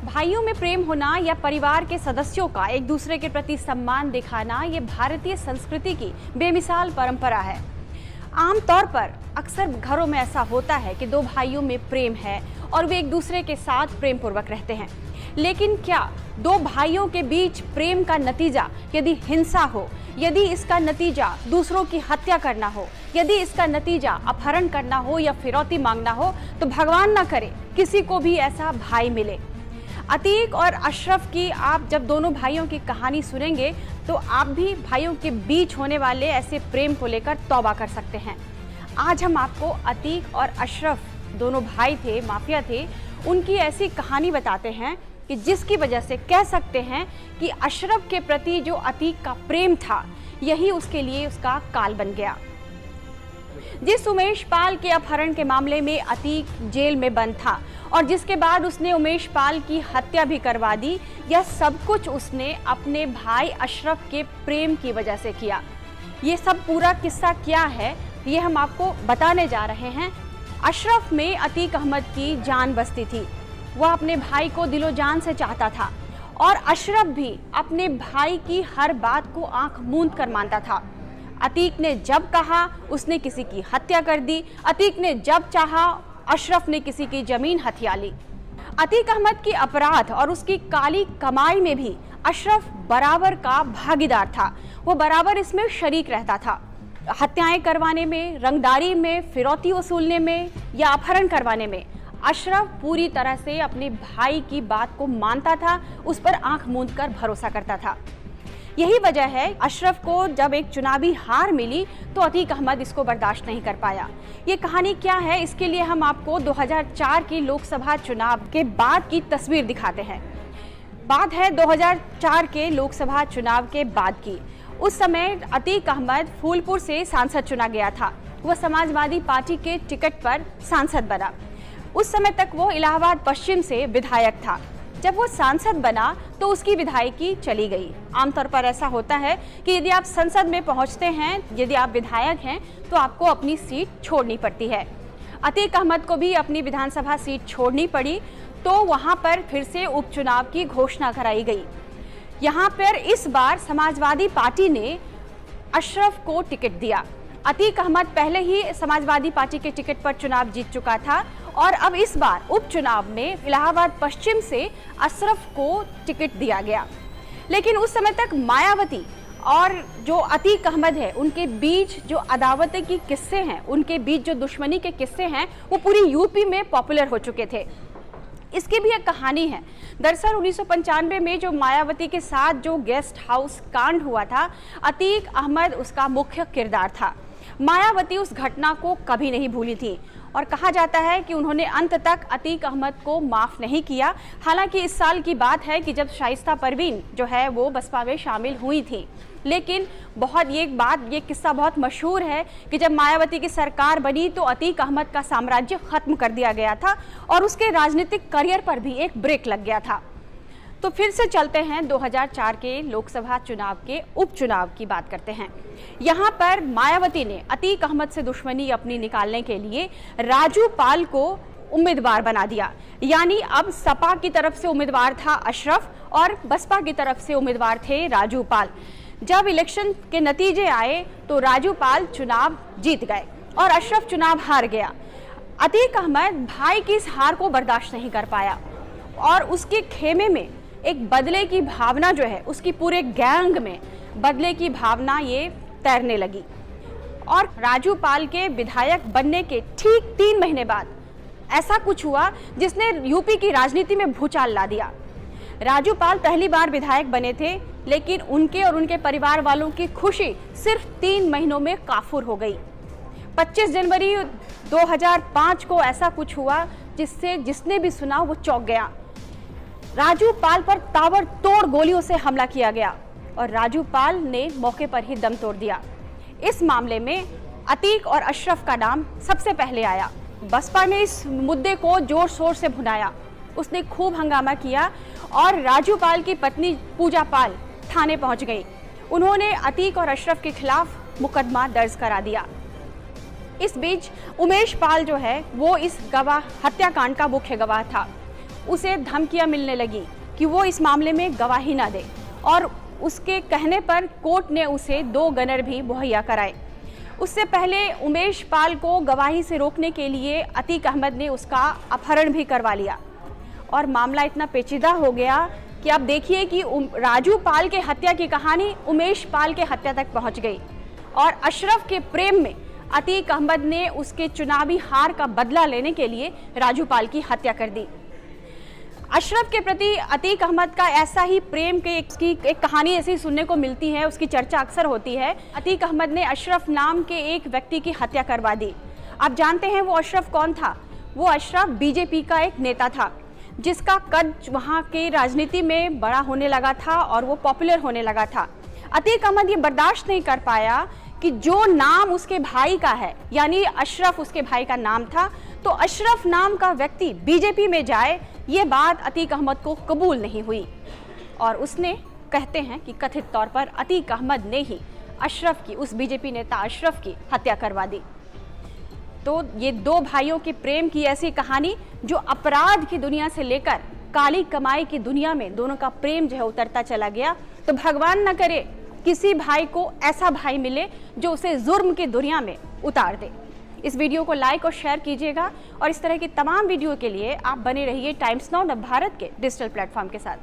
भाइयों में प्रेम होना या परिवार के सदस्यों का एक दूसरे के प्रति सम्मान दिखाना ये भारतीय संस्कृति की बेमिसाल परंपरा है। आमतौर पर अक्सर घरों में ऐसा होता है कि दो भाइयों में प्रेम है और वे एक दूसरे के साथ प्रेम पूर्वक रहते हैं। लेकिन क्या दो भाइयों के बीच प्रेम का नतीजा यदि हिंसा हो, यदि इसका नतीजा दूसरों की हत्या करना हो, यदि इसका नतीजा अपहरण करना हो या फिरौती मांगना हो, तो भगवान ना करे किसी को भी ऐसा भाई मिले। अतीक और अशरफ की आप जब दोनों भाइयों की कहानी सुनेंगे तो आप भी भाइयों के बीच होने वाले ऐसे प्रेम को लेकर तौबा कर सकते हैं। आज हम आपको अतीक और अशरफ, दोनों भाई थे, माफिया थे, उनकी ऐसी कहानी बताते हैं कि जिसकी वजह से कह सकते हैं कि अशरफ के प्रति जो अतीक का प्रेम था यही उसके लिए उसका काल बन गया। जिस उमेश पाल के अपहरण के मामले में अतीक जेल में बंद था और जिसके बाद उसने उमेश पाल की हत्या भी करवा दी, यह सब कुछ उसने अपने भाई अशरफ के प्रेम की वजह से किया। ये सब पूरा किस्सा क्या है ये हम आपको बताने जा रहे हैं। अशरफ में अतीक अहमद की जान बसती थी। वह अपने भाई को दिलो जान से चाहता था और अशरफ भी अपने भाई की हर बात को आंख मूंद कर मानता था। अतीक ने जब कहा उसने किसी की हत्या कर दी, अतीक ने जब चाहा अशरफ ने किसी की जमीन हथिया ली। अतीक अहमद की अपराध और उसकी काली कमाई में भी अशरफ बराबर का भागीदार था। वो बराबर इसमें शरीक रहता था। हत्याएं करवाने में, रंगदारी में, फिरौती वसूलने में या अपहरण करवाने में अशरफ पूरी तरह से अपने भाई की बात को मानता था, उस पर आंख मूंद कर भरोसा करता था। यही वजह है अशरफ को जब एक चुनावी हार मिली तो अतीक अहमद इसको बर्दाश्त नहीं कर पाया। ये कहानी क्या है, इसके लिए हम आपको 2004 की लोकसभा चुनाव के बाद की तस्वीर दिखाते हैं। बात है 2004 के लोकसभा चुनाव के बाद की। उस समय अतीक अहमद फूलपुर से सांसद चुना गया था। वह समाजवादी पार्टी के टिकट पर सांसद बना। उस समय तक वो इलाहाबाद पश्चिम से विधायक था। जब वो सांसद बना तो उसकी विधायकी चली गई। आमतौर पर ऐसा होता है कि यदि आप संसद में पहुंचते हैं, यदि आप विधायक हैं, तो आपको अपनी सीट छोड़नी पड़ती है। अतीक अहमद को भी अपनी विधानसभा सीट छोड़नी पड़ी, तो वहां पर फिर से उपचुनाव की घोषणा कराई गई। यहाँ पर इस बार समाजवादी पार्टी ने अशरफ को टिकट दिया। अतीक अहमद पहले ही समाजवादी पार्टी के टिकट पर चुनाव जीत चुका था और अब इस बार उपचुनाव में इलाहाबाद पश्चिम से अशरफ को टिकट दिया गया। लेकिन उस समय तक मायावती और जो अतीक अहमद है उनके बीच जो अदावत की किस्से हैं, उनके बीच जो दुश्मनी के किस्से हैं, वो पूरी यूपी में पॉपुलर हो चुके थे। इसकी भी एक कहानी है। दरअसल 1995 में जो मायावती के साथ जो गेस्ट हाउस कांड हुआ था, अतीक अहमद उसका मुख्य किरदार था। मायावती उस घटना को कभी नहीं भूली थी और कहा जाता है कि उन्होंने अंत तक अतीक अहमद को माफ़ नहीं किया। हालांकि इस साल की बात है कि जब शाइस्ता परवीन जो है वो बसपा में शामिल हुई थी। लेकिन ये किस्सा बहुत मशहूर है कि जब मायावती की सरकार बनी तो अतीक अहमद का साम्राज्य खत्म कर दिया गया था और उसके राजनीतिक करियर पर भी एक ब्रेक लग गया था। तो फिर से चलते हैं 2004 के लोकसभा चुनाव के उपचुनाव की बात करते हैं। यहाँ पर मायावती ने अतीक अहमद से दुश्मनी अपनी निकालने के लिए राजू पाल को उम्मीदवार बना दिया। यानी अब सपा की तरफ से उम्मीदवार था अशरफ और बसपा की तरफ से उम्मीदवार थे राजू पाल। जब इलेक्शन के नतीजे आए तो राजू पाल चुनाव जीत गए और अशरफ चुनाव हार गया। अतीक अहमद भाई की इस हार को बर्दाश्त नहीं कर पाया और उसके खेमे में एक बदले की भावना जो है, उसकी पूरे गैंग में बदले की भावना ये तैरने लगी। और राजू पाल के विधायक बनने के ठीक 3 महीने बाद ऐसा कुछ हुआ जिसने यूपी की राजनीति में भूचाल ला दिया। राजू पाल पहली बार विधायक बने थे, लेकिन उनके और उनके परिवार वालों की खुशी सिर्फ 3 महीनों में काफूर हो गई। 25 जनवरी 2005 को ऐसा कुछ हुआ जिसने भी सुना वो चौंक गया। राजू पाल पर ताबड़तोड़ गोलियों से हमला किया गया और राजू पाल ने मौके पर ही दम तोड़ दिया। इस मामले में अतीक और अशरफ का नाम सबसे पहले आया। बसपा ने इस मुद्दे को जोर शोर से भुनाया। उसने खूब हंगामा किया और राजू पाल की पत्नी पूजा पाल थाने पहुंच गई। उन्होंने अतीक और अशरफ के खिलाफ मुकदमा दर्ज करा दिया। इस बीच उमेश पाल जो है वो इस हत्याकांड का मुख्य गवाह था। उसे धमकियां मिलने लगी कि वो इस मामले में गवाही ना दे, और उसके कहने पर कोर्ट ने उसे 2 गनर भी मुहैया कराए। उससे पहले उमेश पाल को गवाही से रोकने के लिए अतीक अहमद ने उसका अपहरण भी करवा लिया, और मामला इतना पेचीदा हो गया कि अब देखिए कि राजू पाल के हत्या की कहानी उमेश पाल के हत्या तक पहुंच गई, और अशरफ के प्रेम में अतीक अहमद ने उसके चुनावी हार का बदला लेने के लिए राजू पाल की हत्या कर दी। अशरफ के प्रति अतीक अहमद का ऐसा ही प्रेम के एक कहानी ऐसी सुनने को मिलती है, उसकी चर्चा अक्सर होती है। अतीक अहमद ने अशरफ नाम के एक व्यक्ति की हत्या करवा दी। आप जानते हैं वो अशरफ कौन था? वो अशरफ बीजेपी का एक नेता था, जिसका कद वहाँ के राजनीति में बड़ा होने लगा था और वो पॉपुलर होने लगा था। अतीक अहमद ये बर्दाश्त नहीं कर पाया कि जो नाम उसके भाई का है, यानी अशरफ उसके भाई का नाम था, तो अशरफ नाम का व्यक्ति बीजेपी में जाए, ये बात अतीक अहमद को कबूल नहीं हुई, और उसने, कहते हैं कि कथित तौर पर अतीक अहमद ने ही अशरफ की, उस बीजेपी नेता अशरफ की हत्या करवा दी। तो ये 2 भाइयों के प्रेम की ऐसी कहानी जो अपराध की दुनिया से लेकर काली कमाई की दुनिया में दोनों का प्रेम जो है उतरता चला गया। तो भगवान न करे किसी भाई को ऐसा भाई मिले जो उसे जुर्म की दुनिया में उतार दे। इस वीडियो को लाइक और शेयर कीजिएगा, और इस तरह की तमाम वीडियो के लिए आप बने रहिए टाइम्स नाउ भारत के डिजिटल प्लेटफॉर्म के साथ।